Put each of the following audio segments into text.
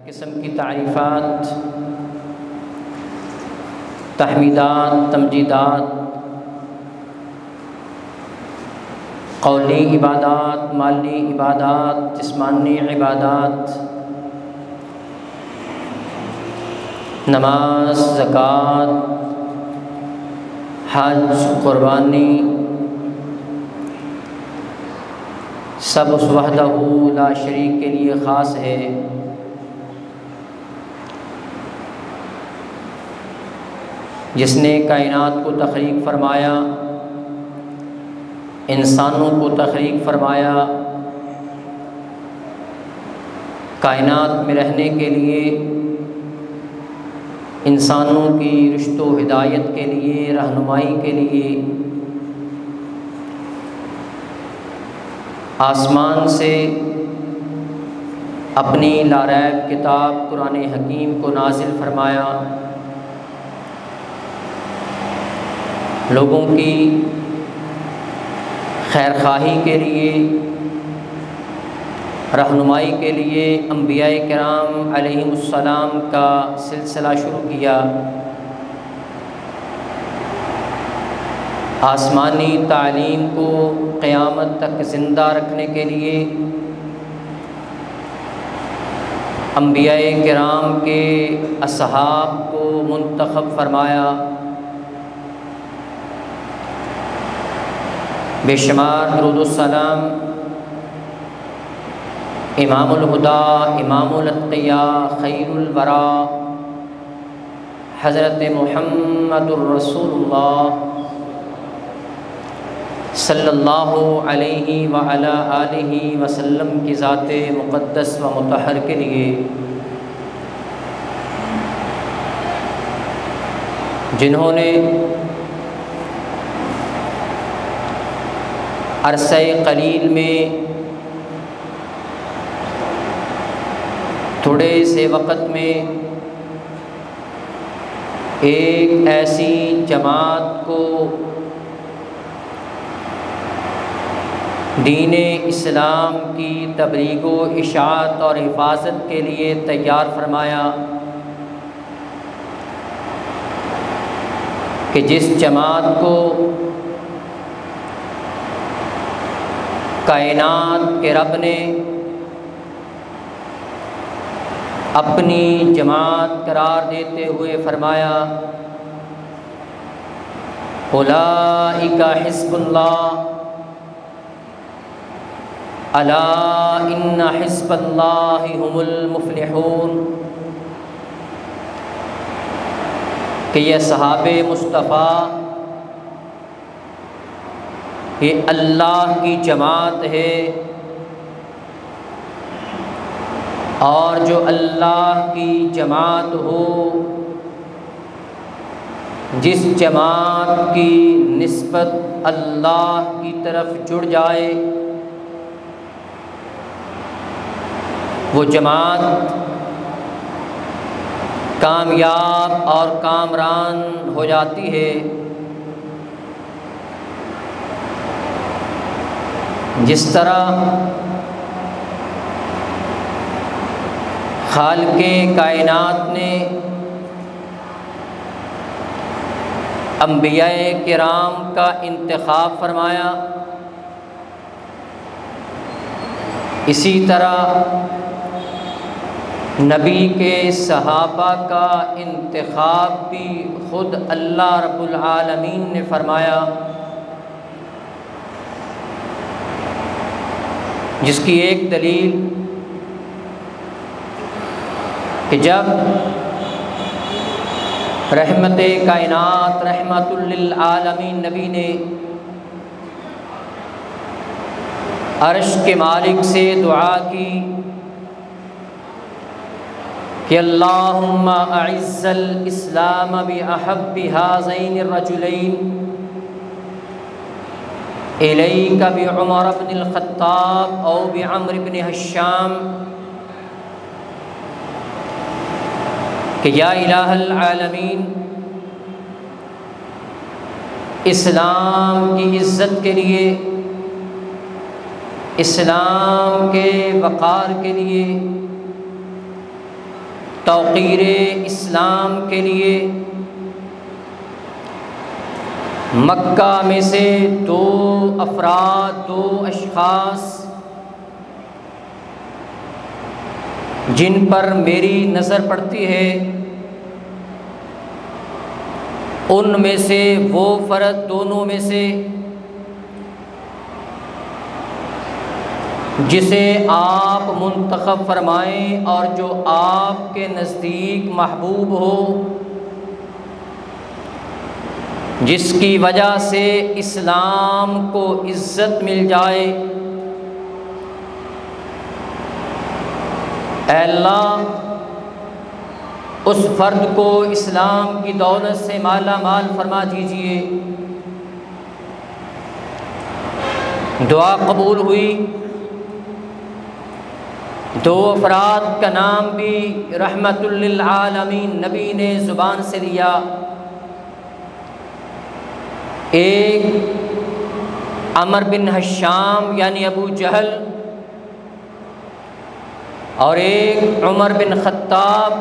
قسم کی تعریفات، تحمیدات، تمجیدات، قولی عبادات، مالی عبادات، جسمانی عبادات، نماز، زکوٰۃ، حج، قربانی، سب اس وحدہ لا شریک کے لیے خاص ہے۔ جس نے کائنات کو تخلیق فرمایا، انسانوں کو تخلیق فرمایا، کائنات میں رہنے کے لیے، انسانوں کی رشد و ہدایت کے لیے، رہنمائی کے لیے آسمان سے اپنی لاریب کتاب قرآن حکیم کو نازل فرمایا، لوگوں کی خیرخواہی کے لیے، رہنمائی کے لیے انبیاء کرام علیہم السلام کا سلسلہ شروع کیا۔ آسمانی تعلیم کو قیامت تک زندہ رکھنے کے لیے انبیاء کرام کے اصحاب کو منتخب فرمایا۔ بے شمار درود السلام امام الہدیٰ، امام الاتقیاء، خیر الورا، حضرت محمد الرسول اللہ صلی اللہ علیہ وعلی آلہ وسلم کی ذات مقدس و مطہر کے لیے، جنہوں نے عرصہ قلیل میں تھوڑے سے وقت میں ایک ایسی جماعت کو دین اسلام کی تبلیغ و اشاعت اور حفاظت کے لیے تیار فرمایا، کہ جس جماعت کو کائنات کے رب نے اپنی جماعت قرار دیتے ہوئے فرمایا، اولئک حزب اللہ الا ان حزب اللہ هم المفلحون، کہ یہ صحابہ مصطفیٰ یہ اللہ کی جماعت ہے، اور جو اللہ کی جماعت ہو، جس جماعت کی نسبت اللہ کی طرف جڑ جائے، وہ جماعت کامیاب اور کامران ہو جاتی ہے۔ جس طرح خالق کائنات نے انبیاء کرام کا انتخاب فرمایا، اسی طرح نبی کے صحابہ کا انتخاب بھی خود اللہ رب العالمین نے فرمایا، جس کی ایک دلیل کہ جب رحمت کائنات، رحمت للعالمین نبی نے عرش کے مالک سے دعا کی کہ اللہم اعز الاسلام باحب هذین الرجلین الیک بعمر بن الخطاب او بعمر بن ہشام، کہ یا الہ العالمین، اسلام کی عزت کے لیے، اسلام کے وقار کے لیے توقیر اسلام کے لیے مکہ میں سے دو اشخاص جن پر میری نظر پڑتی ہے، ان میں سے وہ فرد دونوں میں سے جسے آپ منتخب فرمائیں اور جو آپ کے نزدیک محبوب ہو، جس کی وجہ سے اسلام کو عزت مل جائے، اے اللہ اس فرد کو اسلام کی دولت سے مالا مال فرما دیجیے۔ دعا قبول ہوئی۔ دو افراد کا نام بھی رحمت للعالمین نبی نے زبان سے لیا، ایک عمر بن ہشام یعنی ابو جہل، اور ایک عمر بن خطاب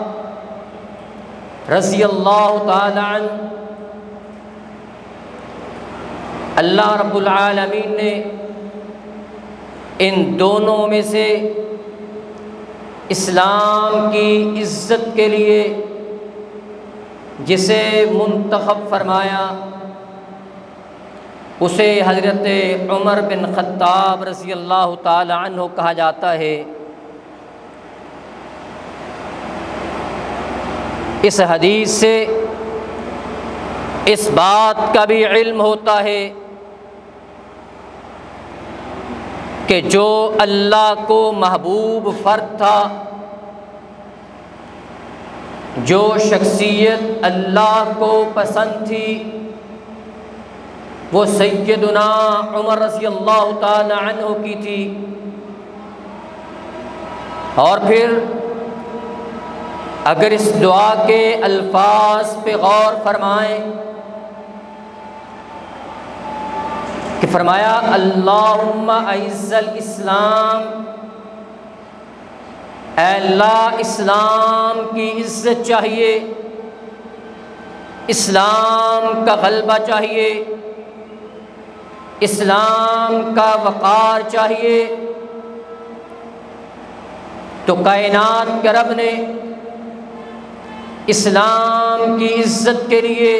رضی اللہ تعالی عنہ۔ اللہ رب العالمین نے ان دونوں میں سے اسلام کی عزت کے لیے جسے منتخب فرمایا، اسے حضرت عمر بن خطاب رضی اللہ تعالی عنہ کہا جاتا ہے۔ اس حدیث سے اس بات کا بھی علم ہوتا ہے کہ جو اللہ کو محبوب فرد تھا، جو شخصیت اللہ کو پسند تھی، وہ سیدنا عمر رضی اللہ تعالی عنہ کی تھی۔ اور پھر اگر اس دعا کے الفاظ پہ غور فرمائیں کہ فرمایا اللہم اعز الاسلام، اے اللہ اسلام کی عزت چاہیے، اسلام کا غلبہ چاہیے، اسلام کا وقار چاہیے، تو کائنات کے رب نے اسلام کی عزت کے لیے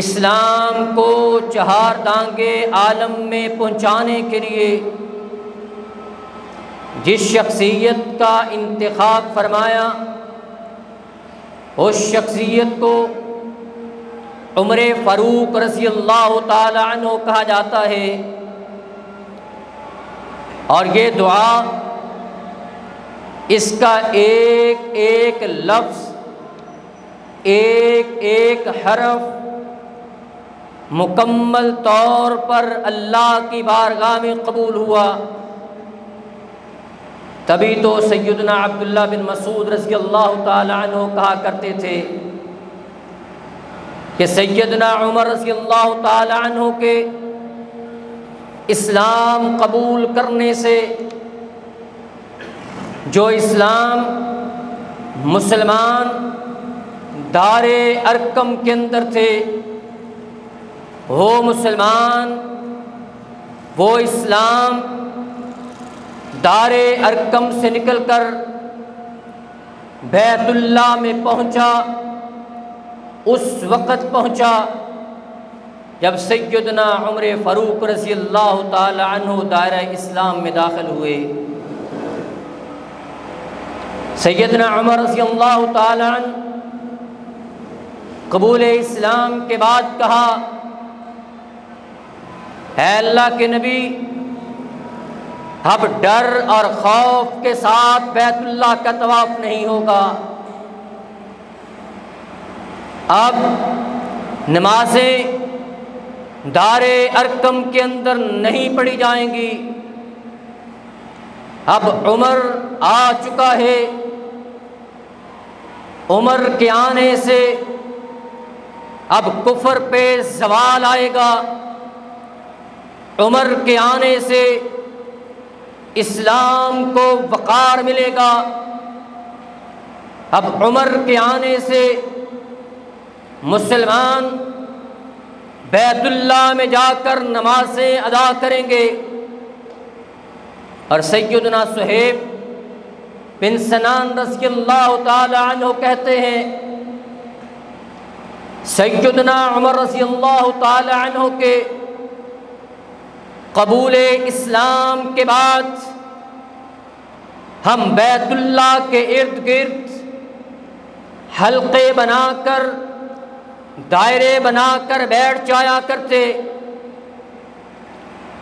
اسلام کو چہار دانگے عالم میں پہنچانے کے لیے جس شخصیت کا انتخاب فرمایا، اس شخصیت کو عمر فاروق رضی اللہ تعالی عنہ کہا جاتا ہے۔ اور یہ دعا، اس کا ایک ایک لفظ، ایک ایک حرف مکمل طور پر اللہ کی بارگاہ میں قبول ہوا۔ تبھی تو سیدنا عبداللہ بن مسعود رضی اللہ تعالی عنہ کہا کرتے تھے کہ سیدنا عمر رضی اللہ تعالی عنہ کے اسلام قبول کرنے سے جو اسلام مسلمان دار ارقم کے اندر تھے، وہ مسلمان، وہ اسلام دار ارقم سے نکل کر بیت اللہ میں پہنچا، اس وقت پہنچا جب سیدنا عمر فاروق رضی اللہ تعالی عنہ دائرہ اسلام میں داخل ہوئے۔ سیدنا عمر رضی اللہ تعالی عنہ قبول اسلام کے بعد کہا، اے اللہ کے نبی، اب ڈر اور خوف کے ساتھ بیت اللہ کا طواف نہیں ہوگا، اب نمازیں دار ارقم کے اندر نہیں پڑھی جائیں گی، اب عمر آ چکا ہے، عمر کے آنے سے اب کفر پہ زوال آئے گا، عمر کے آنے سے اسلام کو وقار ملے گا، اب عمر کے آنے سے مسلمان بیت اللہ میں جا کر نمازیں ادا کریں گے، اور سیدنا صہیب بن سنان رضی اللہ تعالی عنہ کہتے ہیں سیدنا عمر رضی اللہ تعالی عنہ کے قبول اسلام کے بعد ہم بیت اللہ کے ارد گرد حلقے بنا کر، دائرے بنا کر بیٹھ جایا کرتے،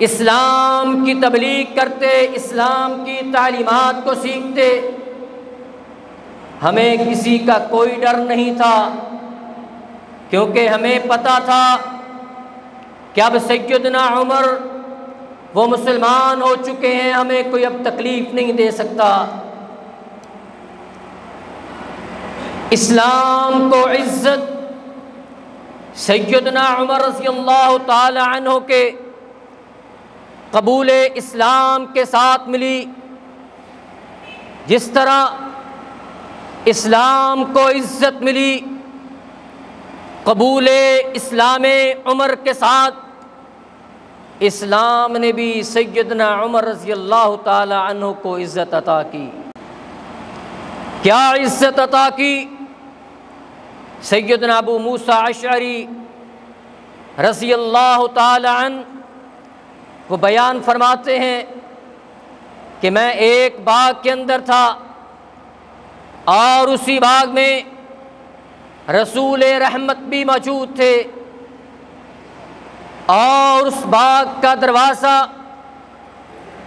اسلام کی تبلیغ کرتے، اسلام کی تعلیمات کو سیکھتے۔ ہمیں کسی کا کوئی ڈر نہیں تھا، کیونکہ ہمیں پتہ تھا کہ اب سیدنا عمر وہ مسلمان ہو چکے ہیں، ہمیں کوئی اب تکلیف نہیں دے سکتا۔ اسلام کو عزت سیدنا عمر رضی اللہ تعالی عنہ کے قبول اسلام کے ساتھ ملی، جس طرح اسلام کو عزت ملی قبول اسلام عمر کے ساتھ، اسلام نے بھی سیدنا عمر رضی اللہ تعالی عنہ کو عزت عطا کی۔ کیا عزت عطا کی؟ سیدنا ابو موسیٰ اشعری رضی اللہ تعالی عنہ وہ بیان فرماتے ہیں کہ میں ایک باغ کے اندر تھا، اور اسی باغ میں رسول رحمت بھی موجود تھے، اور اس باغ کا دروازہ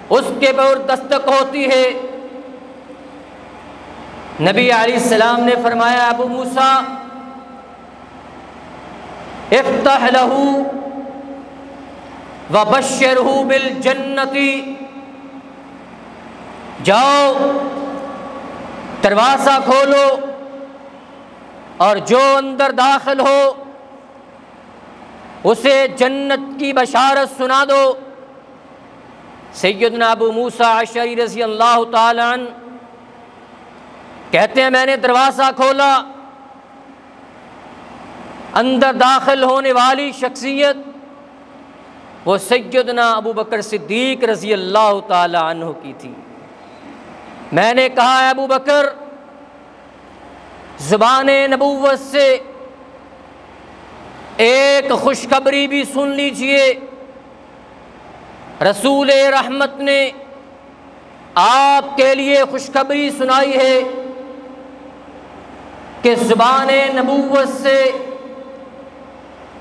اس کے پر دستک ہوتی ہے۔ نبی علیہ السلام نے فرمایا ابو موسیٰ افتح لہ وبشرہ بالجنت، جاؤ دروازہ کھولو اور جو اندر داخل ہو اسے جنت کی بشارت سنا دو۔ سیدنا ابو موسیٰ اشعری رضی اللہ تعالی عنہ کہتے ہیں میں نے دروازہ کھولا، اندر داخل ہونے والی شخصیت وہ سیدنا ابو بکر صدیق رضی اللہ تعالی عنہ کی تھی۔ میں نے کہا اے ابو بکر، زبان نبوت سے ایک خوشخبری بھی سن لیجئے، رسول رحمت نے آپ کے لیے خوشخبری سنائی ہے کہ زبان نبوت سے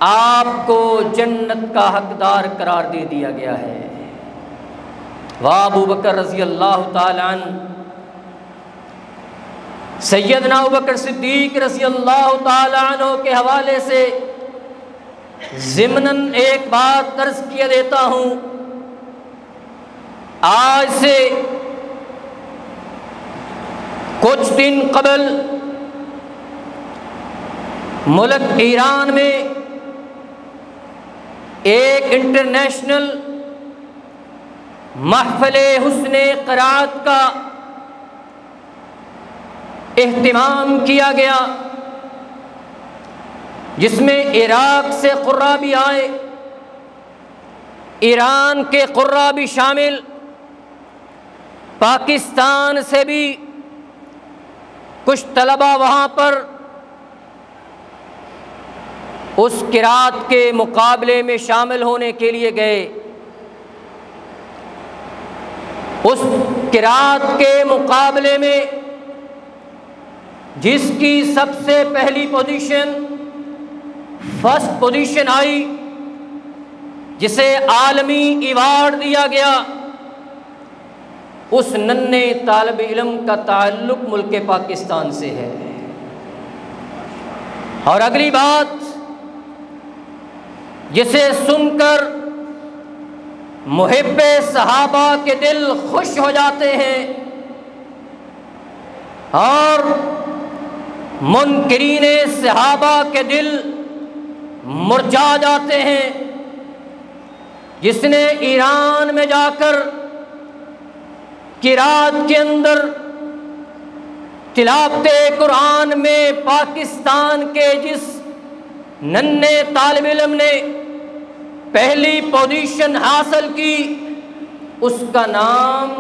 آپ کو جنت کا حقدار قرار دے دیا گیا ہے۔ واہ ابو بکر رضی اللہ تعالی عنہ، سیدنا ابو بکر صدیق رضی اللہ تعالی عنہ کے حوالے سے ضمناً ایک بات عرض کیے دیتا ہوں۔ آج سے کچھ دن قبل ملک ایران میں ایک انٹرنیشنل محفل حسن قرات کا اہتمام کیا گیا، جس میں عراق سے قراء بھی آئے، ایران کے قراء بھی شامل، پاکستان سے بھی کچھ طلباء وہاں پر اس قرات کے مقابلے میں شامل ہونے کے لیے گئے۔ اس قرات کے مقابلے میں جس کی سب سے پہلی پوزیشن، فرسٹ پوزیشن آئی، جسے عالمی ایوارڈ دیا گیا، اس ننھے طالب علم کا تعلق ملک پاکستان سے ہے۔ اور اگلی بات جسے سن کر محب صحابہ کے دل خوش ہو جاتے ہیں اور منکرین صحابہ کے دل مرجھا جاتے ہیں، جس نے ایران میں جا کر قرات کے اندر تلاوت قرآن میں پاکستان کے جس ننھے طالب علم نے پہلی پوزیشن حاصل کی اس کا نام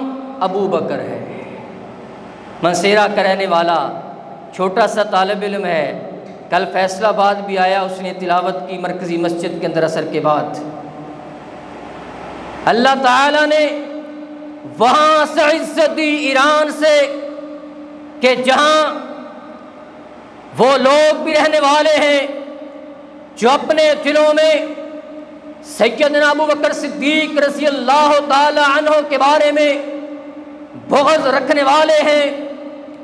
ابو بکر ہے۔ منصیرہ کا رہنے والا چھوٹا سا طالب علم ہے، کل فیصل آباد بھی آیا، اس نے تلاوت کی مرکزی مسجد کے اندر عصر کے بعد۔ اللہ تعالیٰ نے وہاں سے عزت دی ایران سے کہ جہاں وہ لوگ بھی رہنے والے ہیں جو اپنے دلوں میں سیدنا ابو بکر صدیق رضی اللہ تعالی عنہ کے بارے میں بغض رکھنے والے ہیں،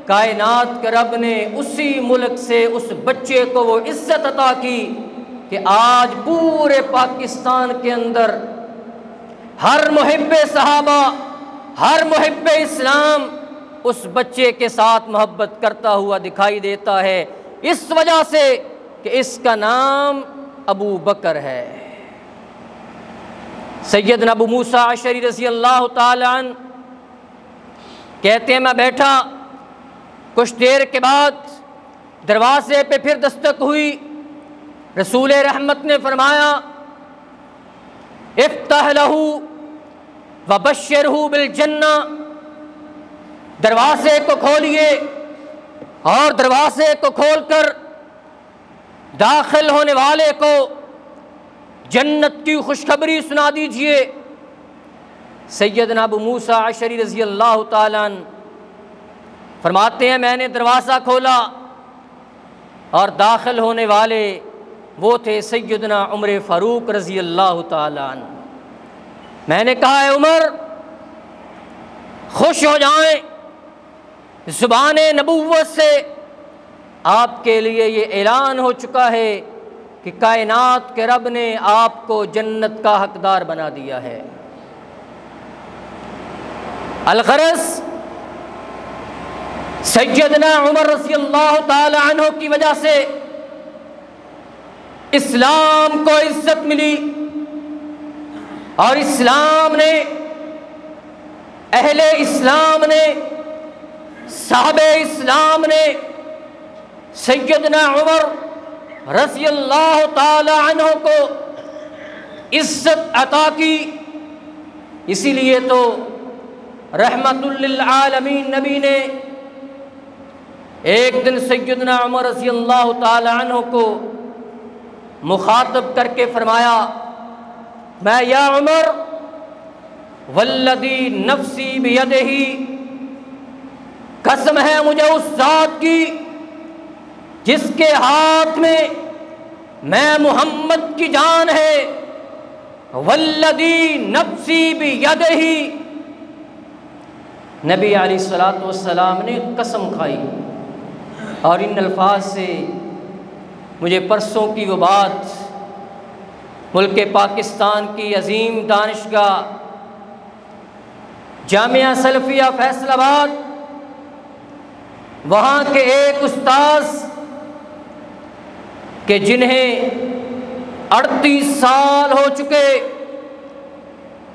کائنات کے رب نے اسی ملک سے اس بچے کو وہ عزت عطا کی کہ آج پورے پاکستان کے اندر ہر محب صحابہ، ہر محب اسلام اس بچے کے ساتھ محبت کرتا ہوا دکھائی دیتا ہے، اس وجہ سے کہ اس کا نام ابو بکر ہے۔ سیدنا ابو موسیٰ اشعری رضی اللہ تعالی عنہ کہتے ہیں میں بیٹھا، کچھ دیر کے بعد دروازے پہ پھر دستک ہوئی، رسول رحمت نے فرمایا افتح لہ وبشرہ بالجنہ، دروازے کو کھولیے اور دروازے کو کھول کر داخل ہونے والے کو جنت کی خوشخبری سنا دیجئے۔ سیدنا ابو موسیٰ اشعری رضی اللہ تعالیٰ عنہ فرماتے ہیں میں نے دروازہ کھولا اور داخل ہونے والے وہ تھے سیدنا عمر فاروق رضی اللہ تعالیٰ عنہ۔ میں نے کہا اے عمر خوش ہو جائیں، زبان نبوت سے آپ کے لیے یہ اعلان ہو چکا ہے کہ کائنات کے رب نے آپ کو جنت کا حقدار بنا دیا ہے۔ الغرض سیدنا عمر رضی اللہ تعالی عنہ کی وجہ سے اسلام کو عزت ملی اور اسلام نے، اہل اسلام نے، صاحب اسلام نے سیدنا عمر رضی اللہ تعالی عنہ کو عزت عطا کی۔ اسی لیے تو رحمت للعالمین نبی نے ایک دن سیدنا عمر رضی اللہ تعالی عنہ کو مخاطب کر کے فرمایا میں یا عمر والذی نفسی بیدہ، قسم ہے مجھے اس ذات کی جس کے ہاتھ میں محمد کی جان ہے، والذی نفسی بیدہ، نبی علیہ الصلوۃ والسلام نے قسم کھائی اور ان الفاظ سے مجھے پرسوں کی وہ بات ملک پاکستان کی عظیم دانشگاہ جامعہ سلفیہ فیصل آباد، وہاں کے ایک استاذ کہ جنہیں 38 سال ہو چکے،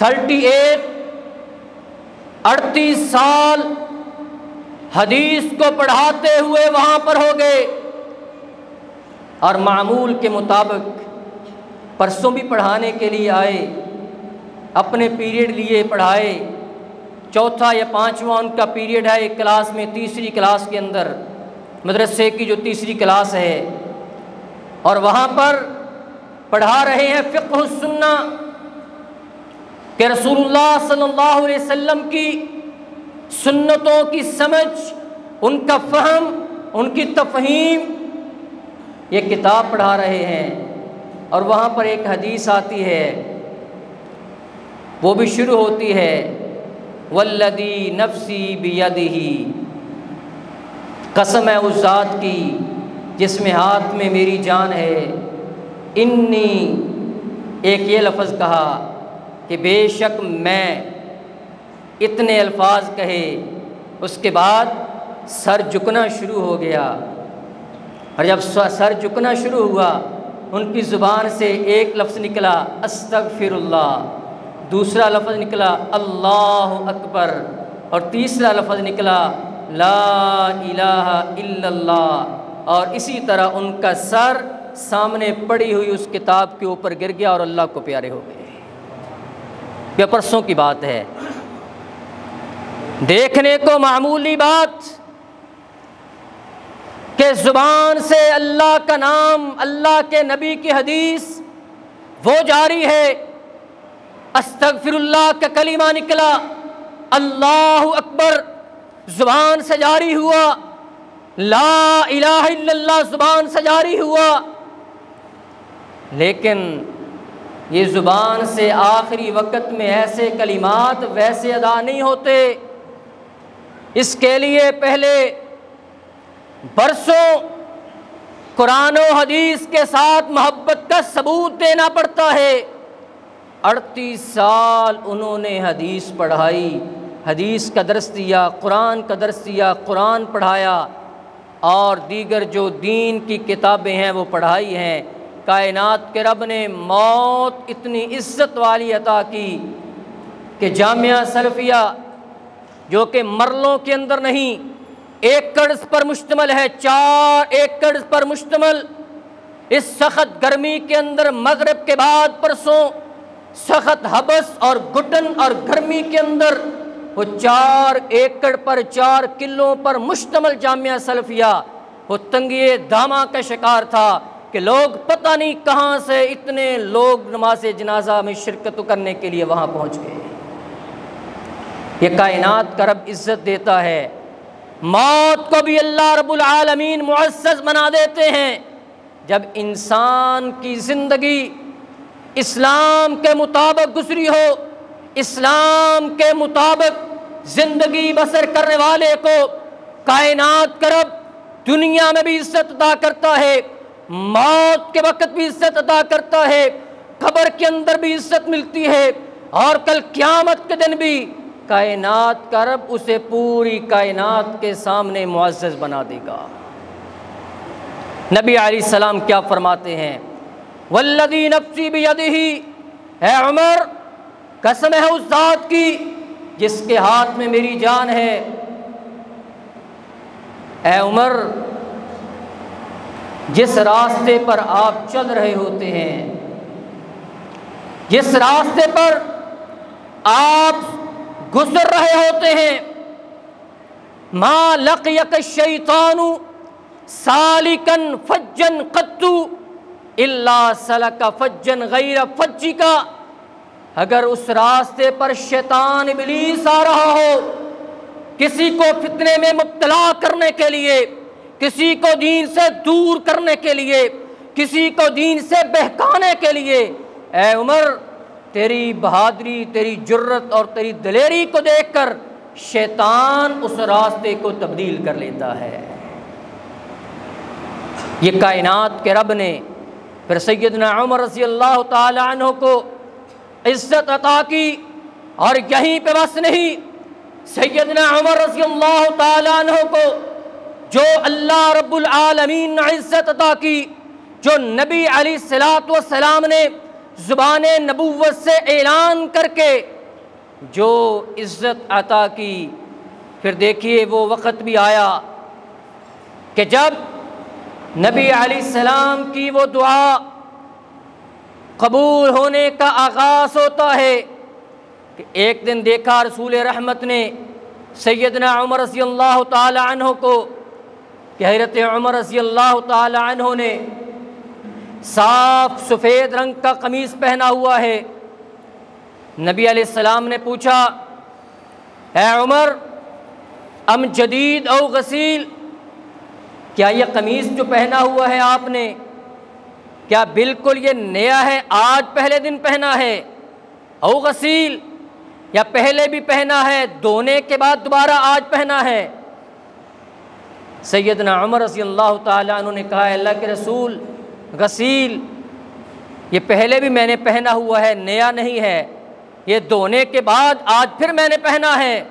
38 سال حدیث کو پڑھاتے ہوئے وہاں پر ہو گئے، اور معمول کے مطابق پرسوں بھی پڑھانے کے لیے آئے، اپنے پیریڈ لیے پڑھائے، چوتھا یا پانچواں ان کا پیریڈ ہے ایک کلاس میں، تیسری کلاس کے اندر مدرسے کی جو تیسری کلاس ہے، اور وہاں پر پڑھا رہے ہیں فقہ السنہ کہ رسول اللہ صلی اللہ علیہ وسلم کی سنتوں کی سمجھ، ان کا فہم، ان کی تفہیم، یہ کتاب پڑھا رہے ہیں، اور وہاں پر ایک حدیث آتی ہے، وہ بھی شروع ہوتی ہے والذی نفسی بیدہ، قسم ہے اس ذات کی جس میں ہاتھ میں میری جان ہے، انی، ایک یہ لفظ کہا کہ بے شک میں، اتنے الفاظ کہے، اس کے بعد سر جھکنا شروع ہو گیا، اور جب سر جھکنا شروع ہوا ان کی زبان سے ایک لفظ نکلا استغفر اللہ، دوسرا لفظ نکلا اللہ اکبر، اور تیسرا لفظ نکلا لا الہ الا اللہ، اور اسی طرح ان کا سر سامنے پڑی ہوئی اس کتاب کے اوپر گر گیا اور اللہ کو پیارے ہو گئے۔ یہ پرسوں کی بات ہے۔ دیکھنے کو معمولی بات کہ زبان سے اللہ کا نام، اللہ کے نبی کی حدیث وہ جاری ہے، استغفر اللہ کا کلمہ نکلا، اللہ اکبر زبان سے جاری ہوا، لا الہ الا اللہ زبان سے جاری ہوا، لیکن یہ زبان سے آخری وقت میں ایسے کلمات ویسے ادا نہیں ہوتے۔ اس کے لیے پہلے برسوں قرآن و حدیث کے ساتھ محبت کا ثبوت دینا پڑتا ہے۔ 38 سال انہوں نے حدیث پڑھائی، حدیث کا درس دیا، قرآن کا درس دیا، قرآن پڑھایا، اور دیگر جو دین کی کتابیں ہیں وہ پڑھائی ہیں۔ کائنات کے رب نے موت اتنی عزت والی عطا کی کہ جامعہ سلفیہ جو کہ مرلوں کے اندر نہیں، ایکڑز پر مشتمل ہے، 4 ایکڑز پر مشتمل، اس سخت گرمی کے اندر مغرب کے بعد پرسوں سخت حبس اور گھٹن اور گرمی کے اندر وہ 4 ایکڑ پر 4 قلعوں پر مشتمل جامعہ سلفیہ وہ تنگی دامہ کا شکار تھا کہ لوگ پتہ نہیں کہاں سے اتنے لوگ نماز جنازہ میں شرکت کرنے کے لیے وہاں پہنچ گئے۔ یہ کائنات کا رب عزت دیتا ہے، موت کو بھی اللہ رب العالمین معزز بنا دیتے ہیں جب انسان کی زندگی اسلام کے مطابق گزری ہو، اسلام کے مطابق زندگی بسر کرنے والے کو کائنات کا رب دنیا میں بھی عزت عطا کرتا ہے، موت کے وقت بھی عزت عطا کرتا ہے، قبر کے اندر بھی عزت ملتی ہے، اور کل قیامت کے دن بھی کائنات کا رب اسے پوری کائنات کے سامنے معزز بنا دے گا۔ نبی علیہ السلام کیا فرماتے ہیں؟ والذی نفسی بیدہ، اے عمر قسم ہے اس ذات کی جس کے ہاتھ میں میری جان ہے، اے عمر جس راستے پر آپ چل رہے ہوتے ہیں، جس راستے پر آپ گزر رہے ہوتے ہیں، ما لقیک الشیطان سالکا فجا قط الا سلک فجا غیر فجک، اگر اس راستے پر شیطان ابلیس آ رہا ہو کسی کو فتنے میں مبتلا کرنے کے لیے، کسی کو دین سے دور کرنے کے لیے، کسی کو دین سے بہکانے کے لیے، اے عمر تیری بہادری، تیری جرت اور تیری دلیری کو دیکھ کر شیطان اس راستے کو تبدیل کر لیتا ہے۔ یہ کائنات کے رب نے پھر سیدنا عمر رضی اللہ تعالی عنہ کو عزت عطا کی، اور یہیں پہ بس نہیں، سیدنا عمر رضی اللہ تعالی عنہ کو جو اللہ رب العالمین نے عزت عطا کی، جو نبی علیہ السلام نے زبان نبوت سے اعلان کر کے جو عزت عطا کی، پھر دیکھیے وہ وقت بھی آیا کہ جب نبی علیہ السلام کی وہ دعا قبول ہونے کا آغاز ہوتا ہے کہ ایک دن دیکھا رسول رحمت نے سیدنا عمر رضی اللہ تعالی عنہ کو کہ حضرت عمر رضی اللہ تعالی عنہ نے صاف سفید رنگ کا قمیص پہنا ہوا ہے۔ نبی علیہ السلام نے پوچھا، اے عمر ام جدید او غسیل، کیا یہ قمیص جو پہنا ہوا ہے آپ نے کیا بالکل یہ نیا ہے، آج پہلے دن پہنا ہے، او غسیل یا پہلے بھی پہنا ہے دھونے کے بعد دوبارہ آج پہنا ہے؟ سیدنا عمر رضی اللہ تعالی عنہ نے کہا، اللہ کے رسول غسیل، یہ پہلے بھی میں نے پہنا ہوا ہے، نیا نہیں ہے، یہ دھونے کے بعد آج پھر میں نے پہنا ہے۔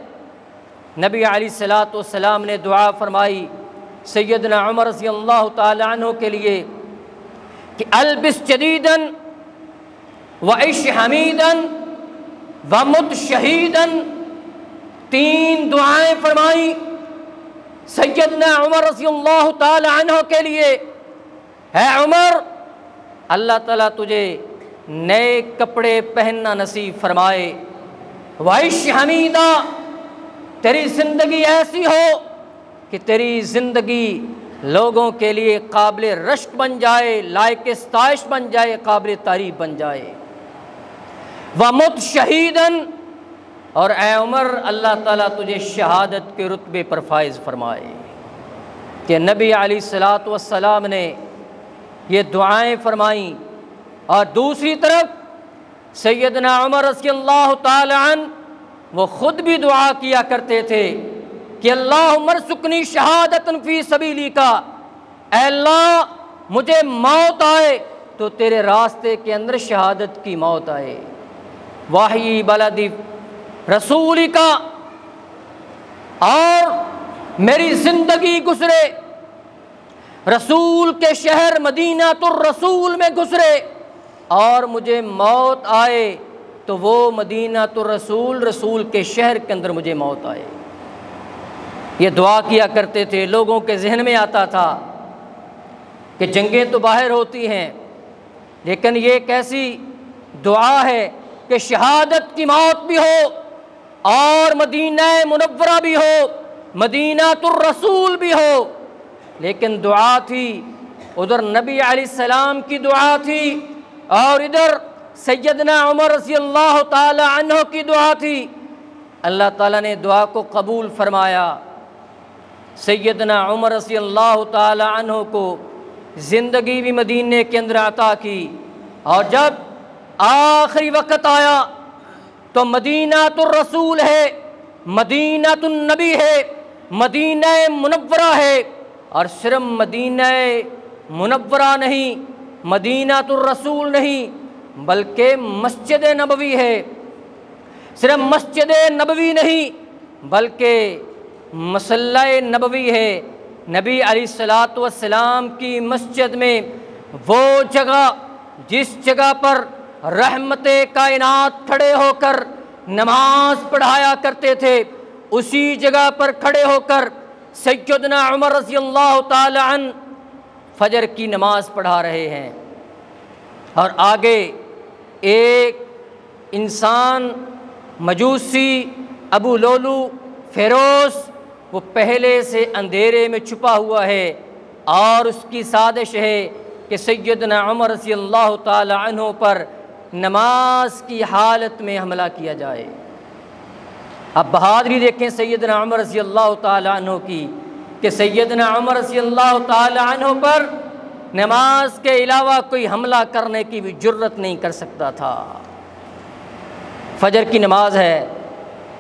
نبی علیہ السلام نے دعا فرمائی سیدنا عمر رضی اللہ تعالی عنہ کے لیے کہ البس جدیداً وعش حمیداً ومت شہیداً، 3 دعائیں فرمائیں سیدنا عمر رضی اللہ تعالی عنہ کے لیے، اے عمر اللہ تعالیٰ تجھے نئے کپڑے پہننا نصیب فرمائے، وعیش حمیدہ، تیری زندگی ایسی ہو کہ تیری زندگی لوگوں کے لیے قابل رشک بن جائے، لائق ستائش بن جائے، قابل تعریف بن جائے، وَمُتْ شَهِيدًا، اور اے عمر اللہ تعالیٰ تجھے شہادت کے رتبے پر فائز فرمائے۔ کہ نبی علیہ الصلوۃ والسلام نے یہ دعائیں فرمائیں، اور دوسری طرف سیدنا عمر رضی اللہ تعالی عنہ وہ خود بھی دعا کیا کرتے تھے کہ اللہم ارزقنی شہادۃ فی سبیلک، اے اللہ مجھے موت آئے تو تیرے راستے کے اندر شہادت کی موت آئے، واحیی بلدی رسولک، اور میری زندگی گزرے رسول کے شہر مدینہ الرسول میں گزرے، اور مجھے موت آئے تو وہ مدینہ الرسول، رسول کے شہر کے اندر مجھے موت آئے۔ یہ دعا کیا کرتے تھے۔ لوگوں کے ذہن میں آتا تھا کہ جنگیں تو باہر ہوتی ہیں، لیکن یہ ایک ایسی دعا ہے کہ شہادت کی موت بھی ہو اور مدینہ منورہ بھی ہو، مدینہ الرسول بھی ہو، لیکن دعا تھی، ادھر نبی علیہ السلام کی دعا تھی اور ادھر سیدنا عمر رضی اللہ تعالی عنہ کی دعا تھی۔ اللہ تعالیٰ نے دعا کو قبول فرمایا، سیدنا عمر رضی اللہ تعالی عنہ کو زندگی بھی مدینے کے اندر عطا کی، اور جب آخری وقت آیا تو مدینہ الرسول ہے، مدینہ النبی ہے، مدینہ منورہ ہے، اور صرف مدینہ منورہ نہیں، مدینہ الرسول نہیں، بلکہ مسجد نبوی ہے۔ صرف مسجد نبوی نہیں بلکہ مصلی نبوی ہے۔ نبی علیہ الصلوۃ والسلام کی مسجد میں وہ جگہ جس جگہ پر رحمت کائنات کھڑے ہو کر نماز پڑھایا کرتے تھے، اسی جگہ پر کھڑے ہو کر سیدنا عمر رضی اللہ تعالی عنہ فجر کی نماز پڑھا رہے ہیں، اور آگے ایک انسان مجوسی ابو لولو فیروز، وہ پہلے سے اندھیرے میں چھپا ہوا ہے، اور اس کی سازش ہے کہ سیدنا عمر رضی اللہ تعالی عنہ پر نماز کی حالت میں حملہ کیا جائے۔ اب بہادری دیکھیں سیدنا عمر رضی اللہ تعالی عنہ کی، کہ سیدنا عمر رضی اللہ تعالی عنہ پر نماز کے علاوہ کوئی حملہ کرنے کی بھی جرت نہیں کر سکتا تھا۔ فجر کی نماز ہے،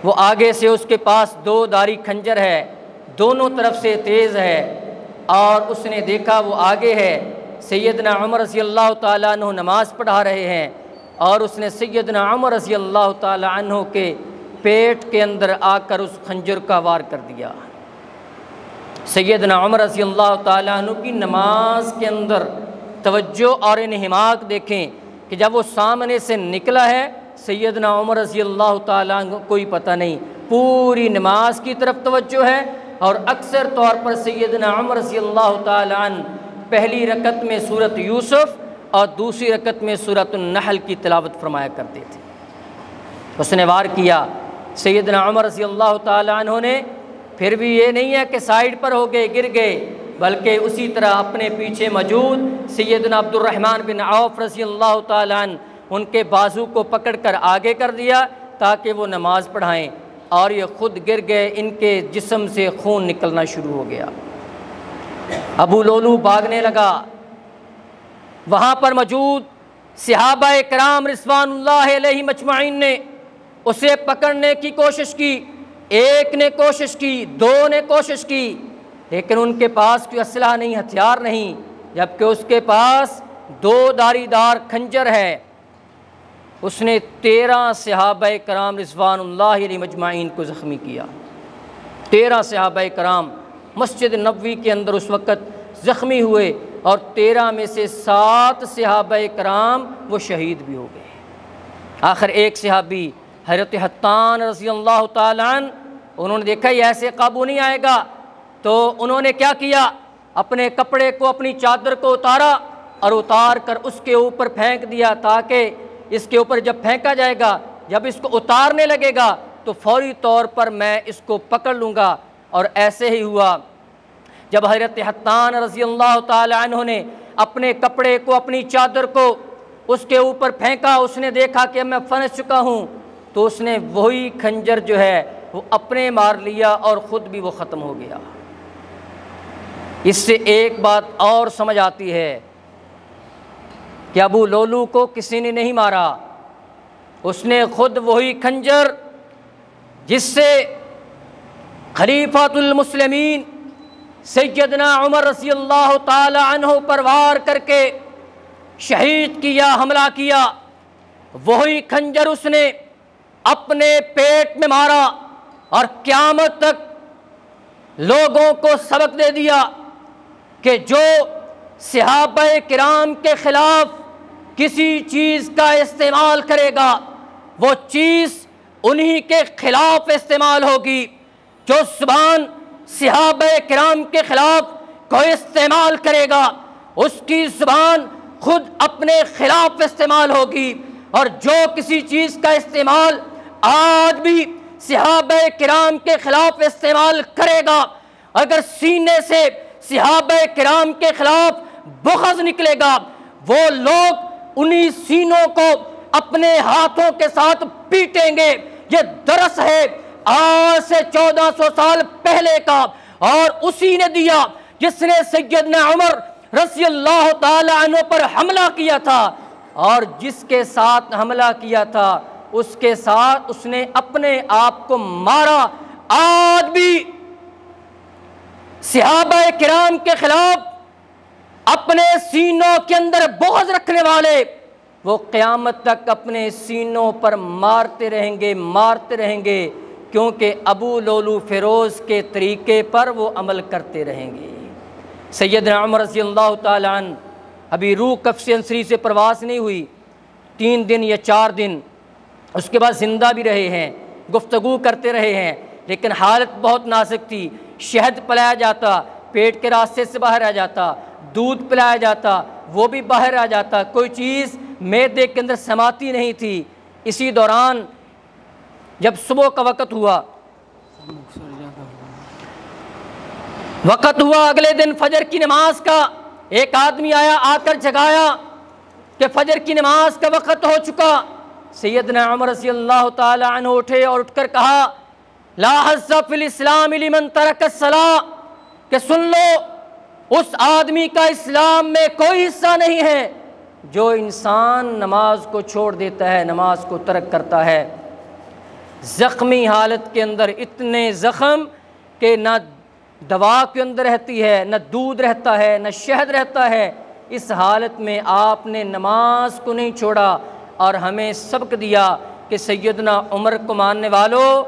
وہ آگے سے اس کے پاس دو دھاری خنجر ہے، دونوں طرف سے تیز ہے، اور اس نے دیکھا وہ آگے ہے، سیدنا عمر رضی اللہ تعالیٰ عنہ نماز پڑھا رہے ہیں، اور اس نے سیدنا عمر رضی اللہ تعالیٰ عنہ کے پیٹ کے اندر آ کر اس خنجر کا وار کر دیا۔ سیدنا عمر رضی اللہ تعالیٰ عنہ کی نماز کے اندر توجہ اور انہماک دیکھیں کہ جب وہ سامنے سے نکلا ہے، سیدنا عمر رضی اللہ تعالیٰ عنہ کوئی پتہ نہیں، پوری نماز کی طرف توجہ ہے، اور اکثر طور پر سیدنا عمر رضی اللہ تعالیٰ عنہ پہلی رکعت میں سورۃ یوسف اور دوسری رکعت میں سورۃ النحل کی تلاوت فرمایا کرتے تھے۔ اس نے وار کیا، سیدنا عمر رضی اللہ تعالیٰ عنہ نے پھر بھی یہ نہیں ہے کہ سائیڈ پر ہو گئے گر گئے، بلکہ اسی طرح اپنے پیچھے موجود سیدنا عبد الرحمن بن عوف رضی اللہ تعالیٰ عنہ ان کے بازو کو پکڑ کر آگے کر دیا تاکہ وہ نماز پڑھائیں، اور یہ خود گر گئے، ان کے جسم سے خون نکلنا شروع ہو گیا۔ ابو لولو بھاگنے لگا، وہاں پر موجود صحابہ کرام رضوان اللہ علیہ مجمعین نے اسے پکڑنے کی کوشش کی، ایک نے کوشش کی، دو نے کوشش کی، لیکن ان کے پاس کوئی اسلحہ نہیں، ہتھیار نہیں، جبکہ اس کے پاس دو دھاری دار خنجر ہے۔ اس نے 13 صحابہ کرام رضوان اللہ علیہ مجمعین کو زخمی کیا۔ 13 صحابہ کرام مسجد نبوی کے اندر اس وقت زخمی ہوئے، اور 13 میں سے 7 صحابہ کرام وہ شہید بھی ہو گئے۔ آخر ایک صحابی حضرت حطان رضی اللہ تعالیٰ عنہ، انہوں نے دیکھا یہ ایسے قابو نہیں آئے گا، تو انہوں نے کیا کیا، اپنے کپڑے کو، اپنی چادر کو اتارا اور اتار کر اس کے اوپر پھینک دیا، تاکہ اس کے اوپر جب پھینکا جائے گا، جب اس کو اتارنے لگے گا تو فوری طور پر میں اس کو پکڑ لوں گا۔ اور ایسے ہی ہوا، جب حضرت حطان رضی اللہ تعالی عنہ نے اپنے کپڑے کو، اپنی چادر کو اس کے اوپر پھینکا، اس نے دیکھا کہ میں پھنس چکا ہوں، تو اس نے وہی خنجر جو ہے وہ اپنے مار لیا اور خود بھی وہ ختم ہو گیا۔ اس سے ایک بات اور سمجھ آتی ہے کہ ابو لولو کو کسی نے نہیں مارا، اس نے خود وہی خنجر جس سے خلیفۃ المسلمین سیدنا عمر رضی اللہ تعالی عنہ پر وار کر کے شہید کیا، حملہ کیا، وہی خنجر اس نے اپنے پیٹ میں مارا اور قیامت تک لوگوں کو سبق دے دیا کہ جو صحابہ کرام کے خلاف کسی چیز کا استعمال کرے گا وہ چیز انہی کے خلاف استعمال ہوگی، جو زبان صحابہ کرام کے خلاف کوئی استعمال کرے گا اس کی زبان خود اپنے خلاف استعمال ہوگی، اور جو کسی چیز کا استعمال آج بھی صحابہ کرام کے خلاف استعمال کرے گا، اگر سینے سے صحابہ کرام کے خلاف بغض نکلے گا، وہ لوگ انہی سینوں کو اپنے ہاتھوں کے ساتھ پیٹیں گے۔ یہ درس ہے آج سے 1400 سال پہلے کا، اور اسی نے دیا جس نے سیدنا عمر رضی اللہ تعالی عنہ پر حملہ کیا تھا، اور جس کے ساتھ حملہ کیا تھا اس کے ساتھ اس نے اپنے آپ کو مارا۔ آج بھی صحابہ کرام کے خلاف اپنے سینوں کے اندر بغض رکھنے والے وہ قیامت تک اپنے سینوں پر مارتے رہیں گے، کیونکہ ابو لولو فیروز کے طریقے پر وہ عمل کرتے رہیں گے۔ سیدنا عمر رضی اللہ تعالی عنہ ابھی روح کفش انصری سے پرواز نہیں ہوئی، 3 دن یا 4 دن اس کے بعد زندہ بھی رہے ہیں، گفتگو کرتے رہے ہیں، لیکن حالت بہت نازک تھی۔ شہد پلایا جاتا، پیٹ کے راستے سے باہر آ جاتا، دودھ پلایا جاتا، وہ بھی باہر آ جاتا، کوئی چیز معدے کے اندر سماتی نہیں تھی۔ اسی دوران جب صبح کا وقت ہوا اگلے دن فجر کی نماز کا، ایک آدمی آیا، آ کر جگایا کہ فجر کی نماز کا وقت ہو چکا۔ سیدنا عمر رضی اللہ تعالی عنہ اٹھے اور اٹھ کر کہا، لا حظ فی الاسلام لمن ترک الصلاۃ، کہ سن لو اس آدمی کا اسلام میں کوئی حصہ نہیں ہے جو انسان نماز کو چھوڑ دیتا ہے، نماز کو ترک کرتا ہے۔ زخمی حالت کے اندر اتنے زخم کہ نہ دوا کے اندر رہتی ہے، نہ دودھ رہتا ہے، نہ شہد رہتا ہے، اس حالت میں آپ نے نماز کو نہیں چھوڑا اور ہمیں سبق دیا کہ سیدنا عمر کو ماننے والوں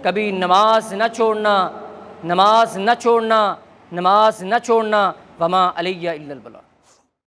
کبھی نماز نہ چھوڑنا، نماز نہ چھوڑنا، نماز نہ چھوڑنا، وما علیہ الا البلاغ۔